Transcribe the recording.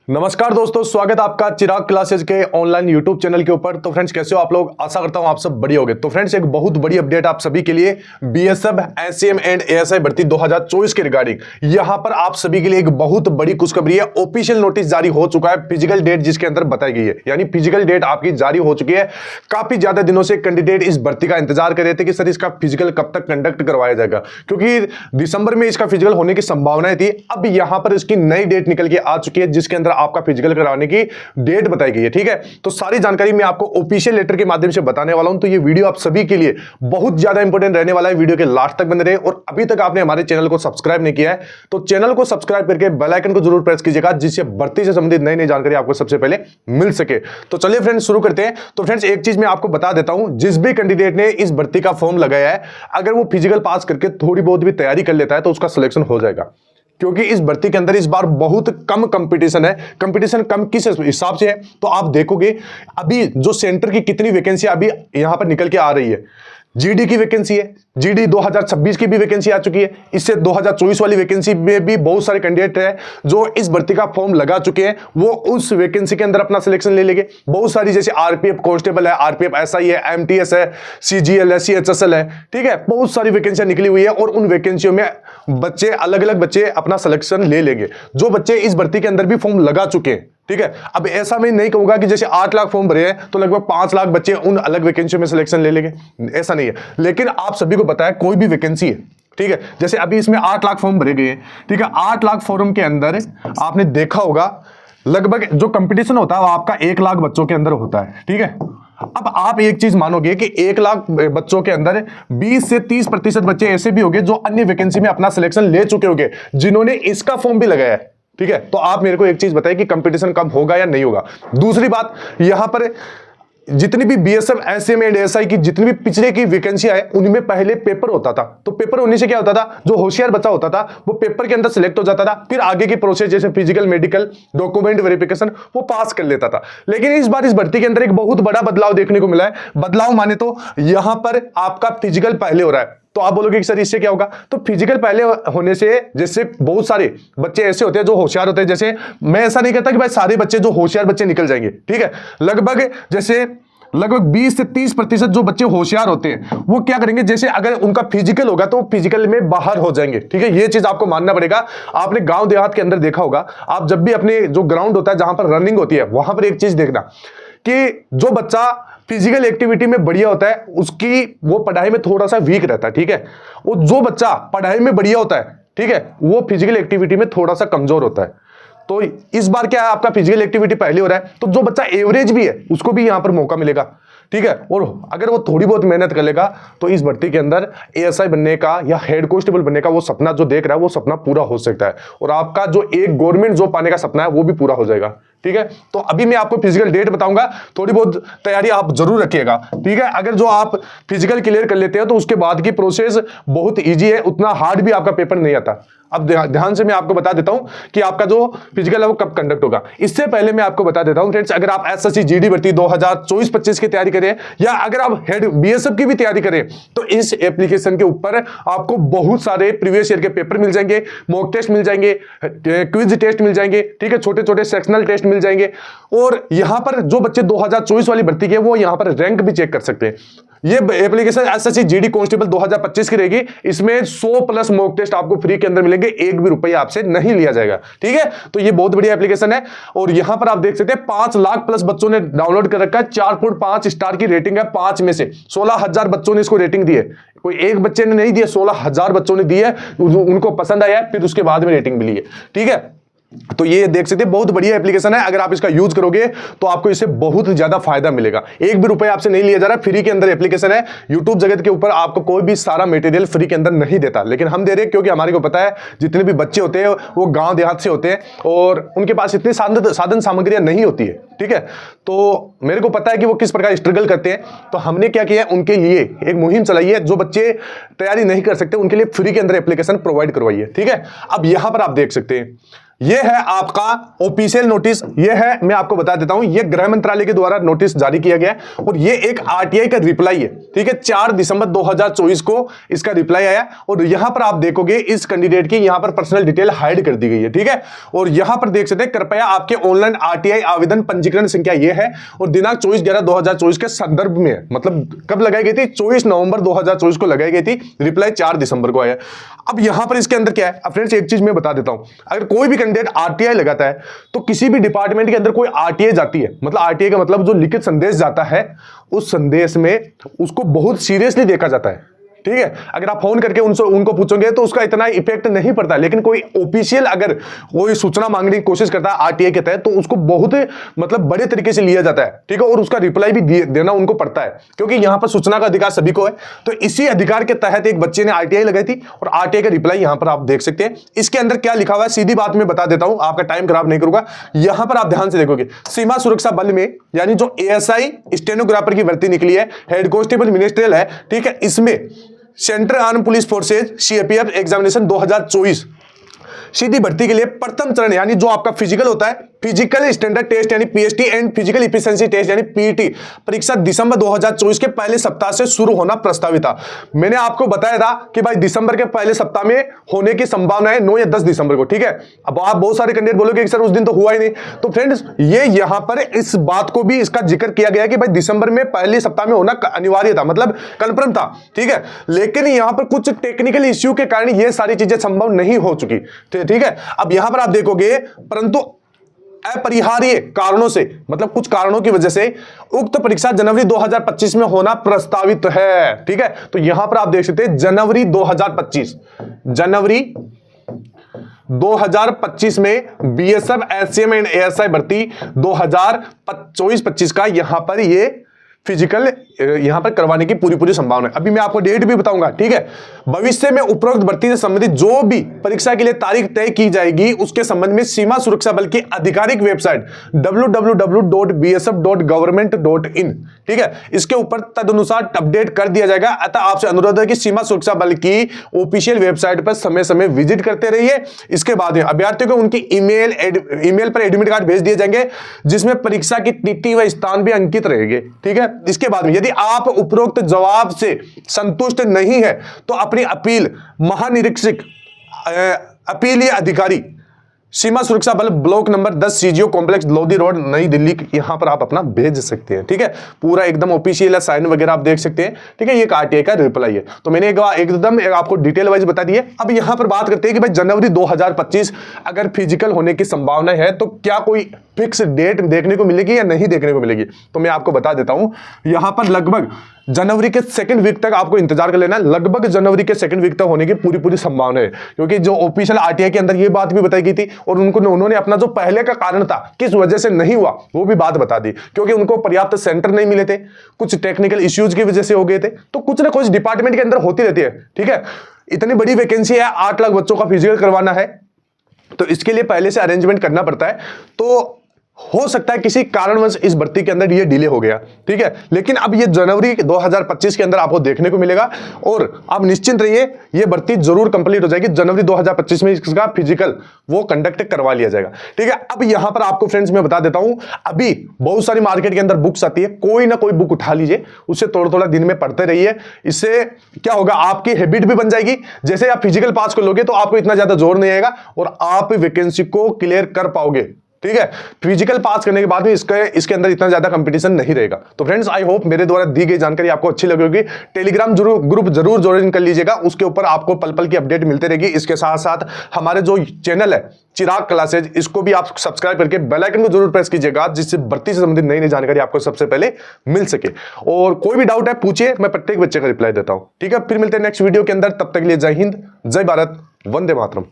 नमस्कार दोस्तों, स्वागत है आपका चिराग क्लासेस के ऑनलाइन यूट्यूब चैनल के ऊपर। तो फ्रेंड्स, कैसे हो आप लोग? आशा करता हूं आप सब बढ़िया होंगे। तो फ्रेंड्स, एक बहुत बड़ी अपडेट आप सभी के लिए बीएसएफ एससीएम एंड एएसआई भर्ती 2024 के रिगार्डिंग यहां पर आप सभी के लिए एक बहुत बड़ी खुशखबरी है। ऑफिशियल नोटिस जारी हो चुका है, फिजिकल डेट जिसके अंदर बताई गई है, यानी फिजिकल डेट आपकी जारी हो चुकी है। काफी ज्यादा दिनों से कैंडिडेट इस भर्ती का इंतजार कर रहे थे कि सर इसका फिजिकल कब तक कंडक्ट करवाया जाएगा, क्योंकि दिसंबर में इसका फिजिकल होने की संभावनाएं थी। अब यहां पर इसकी नई डेट निकल के आ चुकी है जिसके अंदर आपका फिजिकल करवाने की डेट बताई गई है। ठीक है, तो सारी जानकारी मैं आपको ऑफिशियल लेटर के माध्यम से बताने वाला हूं। तो ये वीडियो आप सभी के लिए बहुत ज्यादा इंपॉर्टेंट रहने वाला है। वीडियो के लास्ट तक बने रहे, और अभी तक आपने हमारे चैनल को सब्सक्राइब नहीं किया है तो चैनल को सब्सक्राइब करके बेल आइकन को जरूर प्रेस कीजिएगा, जिससे भर्ती से संबंधित नई नई जानकारी आपको सबसे पहले मिल सके। तो चलिए फ्रेंड्स, शुरू करते हैं। तो फ्रेंड्स, एक चीज मैं आपको बता देता हूं, जिस भी कैंडिडेट ने इस भर्ती का फॉर्म लगाया है, अगर वो फिजिकल पास करके थोड़ी बहुत भी तैयारी कर लेता है तो उसका सिलेक्शन हो जाएगा। क्योंकि इस भर्ती के अंदर इस बार बहुत कम कंपटीशन है। कंपटीशन कम किस हिसाब से है, तो आप देखोगे अभी जो सेंटर की कितनी वैकेंसी अभी यहां पर निकल के आ रही है। जीडी की वैकेंसी है, जीडी 2026 की भी वैकेंसी आ चुकी है। इससे 2024 वाली वैकेंसी में भी बहुत सारे कैंडिडेट हैं जो इस भर्ती का फॉर्म लगा चुके हैं, वो उस वैकेंसी के अंदर अपना सिलेक्शन ले लेंगे। बहुत सारी जैसे आरपीएफ कांस्टेबल है, आरपीएफ एसआई है, एमटीएस है, सीजीएल है, सीएचएसएल है। ठीक है, बहुत सारी वैकेंसियां निकली हुई है और उन वैकेंसियों में बच्चे अलग अलग बच्चे अपना सिलेक्शन ले लेंगे, जो बच्चे इस भर्ती के अंदर भी फॉर्म लगा चुके हैं। ठीक है, अब ऐसा मैं नहीं कहूंगा कि जैसे 8 लाख फॉर्म भरे हैं तो लगभग 5 लाख बच्चे उन अलग वैकेंसियों में सिलेक्शन ले लेंगे, ऐसा नहीं है। लेकिन आप सभी को पता है कोई भी वैकेंसी है, ठीक है, जैसे अभी इसमें 8 लाख फॉर्म भरे गए हैं। ठीक है, 8 लाख फॉर्म के अंदर आपने देखा होगा लगभग जो कंपटीशन होता है वो आपका 1 लाख बच्चों के अंदर होता है। ठीक है, अब आप एक चीज मानोगे कि 1 लाख बच्चों के अंदर 20 से 30% बच्चे ऐसे भी होंगे जो अन्य वैकेंसी में अपना सिलेक्शन ले चुके होंगे, जिन्होंने इसका फॉर्म भी लगाया है। ठीक है, तो आप मेरे को एक चीज बताइए कि कंपटीशन कम होगा या नहीं होगा। दूसरी बात, यहां पर जितनी भी बीएसएफ एसएम एंड एएसआई की जितनी भी पिछले की वैकेंसी है, उनमें पहले पेपर होता था। तो पेपर होने से क्या होता था, जो होशियार बच्चा होता था वो पेपर के अंदर सिलेक्ट हो जाता था, फिर आगे की प्रोसेस जैसे फिजिकल, मेडिकल, डॉक्यूमेंट वेरिफिकेशन वो पास कर लेता था। लेकिन इस बार इस भर्ती के अंदर एक बहुत बड़ा बदलाव देखने को मिला है। बदलाव माने तो यहां पर आपका फिजिकल पहले हो रहा है। तो आप बोलोगे कि सर इससे क्या होगा, तो फिजिकल पहले होने से जैसे बहुत सारे बच्चे ऐसे होते हैं जो होशियार होते हैं, जैसे मैं ऐसा नहीं कहता कि भाई सारे बच्चे जो होशियार बच्चे निकल जाएंगे। ठीक है, लगभग 20 से 30% जो बच्चे होशियार होते हैं वो क्या करेंगे, जैसे अगर उनका फिजिकल होगा तो फिजिकल में बाहर हो जाएंगे। ठीक है, ये चीज आपको मानना पड़ेगा। आपने गांव देहात के अंदर देखा होगा, आप जब भी अपने जो ग्राउंड होता है जहां पर रनिंग होती है, वहां पर एक चीज देखना कि जो बच्चा फिजिकल एक्टिविटी में बढ़िया होता है उसकी वो पढ़ाई में थोड़ा सा वीक रहता है। ठीक है, वो जो बच्चा पढ़ाई में बढ़िया होता है, ठीक है, वो फिजिकल एक्टिविटी में थोड़ा सा कमजोर होता है। तो इस बार क्या है, आपका फिजिकल एक्टिविटी पहले हो रहा है, तो जो बच्चा एवरेज भी है उसको भी यहां पर मौका मिलेगा। ठीक है, और अगर वो थोड़ी बहुत मेहनत कर लेगा तो इस भर्ती के अंदर एएसआई बनने का या हेड कांस्टेबल बनने का वो सपना जो देख रहा है वो सपना पूरा हो सकता है, और आपका जो एक गवर्नमेंट जॉब पाने का सपना है वो भी पूरा हो जाएगा। ठीक है, तो अभी मैं आपको फिजिकल डेट बताऊंगा, थोड़ी बहुत तैयारी आप जरूर रखिएगा। ठीक है, अगर जो आप फिजिकल क्लियर कर लेते हैं तो उसके बाद की प्रोसेस बहुत ईजी है, उतना हार्ड भी आपका पेपर नहीं आता। अब ध्यान से मैं आपको बता देता हूं कि आपका जो फिजिकल है वो कब कंडक्ट होगा। इससे पहले मैं आपको बता देता हूं फ्रेंड्स, अगर आप एसएससी जीडी भर्ती 2024-25 की तैयारी करें या अगर आप हेड बीएसएफ की भी तैयारी करें तो इस एप्लीकेशन के ऊपर आपको बहुत सारे प्रीवियस ईयर के पेपर मिल जाएंगे, मॉक टेस्ट मिल जाएंगे, क्विज टेस्ट मिल जाएंगे। ठीक है, छोटे छोटे सेक्शनल टेस्ट मिल जाएंगे, और यहां पर जो बच्चे 2024 वाली भर्ती के वो यहां पर रैंक भी चेक कर सकते हैं। ये एप्लीकेशन एसएससी जीडी कांस्टेबल 2025 की रहेगी। इसमें 100+ मॉक टेस्ट आपको फ्री के अंदर मिलेंगे, 1 भी रुपया आपसे नहीं लिया जाएगा। ठीक है, तो ये बहुत बढ़िया एप्लीकेशन है, और यहां पर आप देख सकते हैं 5 लाख प्लस बच्चों ने डाउनलोड कर रखा है। 4.5 स्टार की रेटिंग है, 5 में से 16,000 बच्चों ने इसको रेटिंग दी है। कोई एक बच्चे ने नहीं दी है, 16,000 बच्चों ने दी है, उनको पसंद आया है, फिर उसके बाद में रेटिंग मिली है। ठीक है, तो ये देख सकते हैं बहुत बढ़िया एप्लीकेशन है। अगर आप इसका यूज करोगे तो आपको इससे बहुत ज्यादा फायदा मिलेगा। 1 भी रुपया आपसे नहीं लिया जा रहा, फ्री के अंदर एप्लीकेशन है। यूट्यूब जगत के ऊपर आपको कोई भी सारा मटेरियल फ्री के अंदर नहीं देता, लेकिन हम दे रहे हैं क्योंकि हमारे को पता है जितने भी बच्चे होते हैं वो गांव देहात से होते हैं और उनके पास इतनी साधन सामग्रियां नहीं होती है। ठीक है, तो मेरे को पता है कि वो किस प्रकार स्ट्रगल करते हैं, तो हमने क्या किया है उनके लिए एक मुहिम चलाई है। जो बच्चे तैयारी नहीं कर सकते उनके लिए फ्री के अंदर एप्लीकेशन प्रोवाइड करवाई है। ठीक है, अब यहां पर आप देख सकते हैं ये है आपका ऑफिशियल नोटिस, ये है, मैं आपको बता देता हूं, ये गृह मंत्रालय के द्वारा नोटिस जारी किया गया है और ये एक आरटीआई का रिप्लाई है, ठीक है। 4 दिसंबर 2024 को इसका रिप्लाई आया और यहां पर आप देखोगे इस कैंडिडेट की यहां पर पर्सनल डिटेल हाइड कर दी गई है, ठीक है। और यहां पर देख सकते हैं, कृपया आपके ऑनलाइन आरटीआई आवेदन पंजीकरण संख्या ये है और दिनांक 24/11/2024 के संदर्भ में, मतलब कब लगाई गई थी, 24 नवंबर 2024 को लगाई गई थी, रिप्लाई 4 दिसंबर को आया। अब यहां पर इसके अंदर क्या है, अब फ्रेंड्स एक चीज मैं बता देता हूं, अगर कोई भी कैंडिडेट आरटीआई लगाता है तो किसी भी डिपार्टमेंट के अंदर कोई आरटीआई जाती है, मतलब आरटीआई का मतलब जो लिखित संदेश जाता है, उस संदेश में उसको बहुत सीरियसली देखा जाता है, ठीक है। अगर आप फोन करके उनको पूछोगे तो उसका इतना इफेक्ट नहीं पड़ता, लेकिन कोई ऑफिशियल अगर कोई सूचना मांगने की कोशिश करता है आरटीआई के तहत तो उसको बहुत मतलब बड़े तरीके से लिया जाता है, ठीक है। और उसका रिप्लाई भी देना उनको पड़ता है, क्योंकि यहां पर सूचना का अधिकार सभी को है। तो इसी अधिकार के तहत एक बच्चे ने आरटीआई लगाई थी और आरटीआई का रिप्लाई यहां पर आप देख सकते हैं। इसके अंदर क्या लिखा हुआ है, सीधी बात मैं बता देता हूं, आपका टाइम खराब नहीं करूंगा। यहां पर आप ध्यान से देखोगे, सीमा सुरक्षा बल में यानी जो एएसआई स्टेनोग्राफर की भर्ती निकली है, हेड कांस्टेबल मिनिस्ट्रियल है, ठीक है, इसमें central arm police forces CAPF examination 2024 सीधी भर्ती के लिए प्रथम चरण यानी जो आपका फिजिकल होता है, फिजिकल स्टैंडर्ड टेस्ट यानी PST and physical efficiency test यानी पीईटी परीक्षा दिसंबर 2024 के पहले सप्ताह से शुरू होना प्रस्तावित था। मैंने आपको बताया था कि भाई दिसंबर के पहले सप्ताह में होने की संभावना है 9 या 10 दिसंबर को, ठीक है। अब आप बहुत सारे कैंडिडेट बोलोगे कि सर उस दिन तो हुआ ही नहीं, तो फ्रेंड्स ये यहां पर इस बात को भी इसका जिक्र किया गया कि भाई दिसंबर में पहले सप्ताह में होना अनिवार्य था, मतलब कन्फर्म था, ठीक है। लेकिन यहां पर कुछ टेक्निकल इश्यू के कारण ये सारी चीजें संभव नहीं हो चुकी, ठीक है। अब यहां पर आप देखोगे, परंतु अपरिहार्य कारणों से, मतलब कुछ कारणों की वजह से उक्त परीक्षा जनवरी 2025 में होना प्रस्तावित है, ठीक है। तो यहां पर आप देख सकते हैं जनवरी 2025 में बीएसएफ एससीएम एंड एएसआई भर्ती 2024-25 का यहां पर ये फिजिकल यहां पर करवाने की पूरी संभावना है। अभी मैं आपको डेट भी बताऊंगा, ठीक है। भविष्य में उपरोक्त भर्ती से संबंधित जो भी परीक्षा के लिए तारीख तय की जाएगी उसके संबंध में सीमा सुरक्षा बल की आधिकारिक वेबसाइट www.bsf.government.in, ठीक है, इसके ऊपर तदनुसार अपडेट कर दिया जाएगा। अतः आपसे अनुरोध है कि सीमा सुरक्षा बल की ऑफिशियल वेबसाइट पर समय समय विजिट करते रहिए। इसके बाद में अभ्यर्थियों को उनकी ईमेल पर एडमिट कार्ड भेज दिए जाएंगे जिसमें परीक्षा की तिथि व स्थान भी अंकित रहेंगे, ठीक है। इसके बाद में यदि आप उपरोक्त जवाब से संतुष्ट नहीं है तो अपनी अपील महानिरीक्षक अपीलीय अधिकारी सीमा सुरक्षा बल block number 10 CGO complex Lodhi road नई दिल्ली, यहां पर आप अपना भेज सकते हैं, ठीक है। पूरा एकदम ऑफिशियल है, साइन वगैरह आप देख सकते हैं, ठीक है। ये आरटीआई का रिप्लाई है, तो मैंने एकदम आपको डिटेल वाइज बता दिए। अब यहां पर बात करते हैं कि भाई जनवरी 2025 अगर फिजिकल होने की संभावना है तो क्या कोई फिक्स डेट देखने को मिलेगी या नहीं देखने को मिलेगी, तो मैं आपको बता देता हूं। यहां पर लगभग जनवरी के सेकंड वीक तक आपको इंतजार कर लेना, लगभग जनवरी के सेकंड वीक तक होने की पूरी संभावना है, क्योंकि जो ऑफिशियल आरटीआई के अंदर ये बात भी बताई गई थी और उन्होंने अपना जो पहले का कारण था किस वजह से नहीं हुआ वो भी बात बता दी, क्योंकि उनको पर्याप्त सेंटर नहीं मिले थे, कुछ टेक्निकल इश्यूज की वजह से हो गए थे। तो कुछ ना कुछ डिपार्टमेंट के अंदर होती रहती है, ठीक है। इतनी बड़ी वैकेंसी है, 8 लाख बच्चों का फिजिकल करवाना है, तो इसके लिए पहले से अरेंजमेंट करना पड़ता है। तो हो सकता है किसी कारणवश इस भर्ती के अंदर ये डिले हो गया, ठीक है। लेकिन अब ये जनवरी 2025 के अंदर आपको देखने को मिलेगा और आप निश्चिंत रहिए, ये भर्ती जरूर कंप्लीट हो जाएगी। जनवरी 2025 में इसका फिजिकल वो कंडक्ट करवा लिया जाएगा, ठीक है। अब यहां पर आपको फ्रेंड्स मैं बता देता हूं, अभी बहुत सारी मार्केट के अंदर बुक्स आती है, कोई ना कोई बुक उठा लीजिए, उससे थोड़ा दिन में पढ़ते रहिए। इससे क्या होगा, आपकी हैबिट भी बन जाएगी। जैसे आप फिजिकल पास कर लोगे तो आपको इतना ज्यादा जोर नहीं आएगा और आप वैकेंसी को क्लियर कर पाओगे, ठीक है। फिजिकल पास करने के बाद में इसके अंदर इतना ज्यादा कंपटीशन नहीं रहेगा। तो फ्रेंड्स आई होप मेरे द्वारा दी गई जानकारी आपको अच्छी लगी होगी। टेलीग्राम ग्रुप जरूर ज्वाइन कर लीजिएगा, उसके ऊपर आपको पल पल की अपडेट मिलती रहेगी। इसके साथ साथ हमारे जो चैनल है चिराग क्लासेज, इसको भी आप सब्सक्राइब करके बेल आइकन को जरूर प्रेस कीजिएगा, जिससे भर्ती से संबंधित नई जानकारी आपको सबसे पहले मिल सके। और कोई भी डाउट है पूछिए, मैं प्रत्येक बच्चे का रिप्लाई देता हूं, ठीक है। फिर मिलते हैं नेक्स्ट वीडियो के अंदर, तब तक के लिए जय हिंद, जय भारत, वंदे मातरम।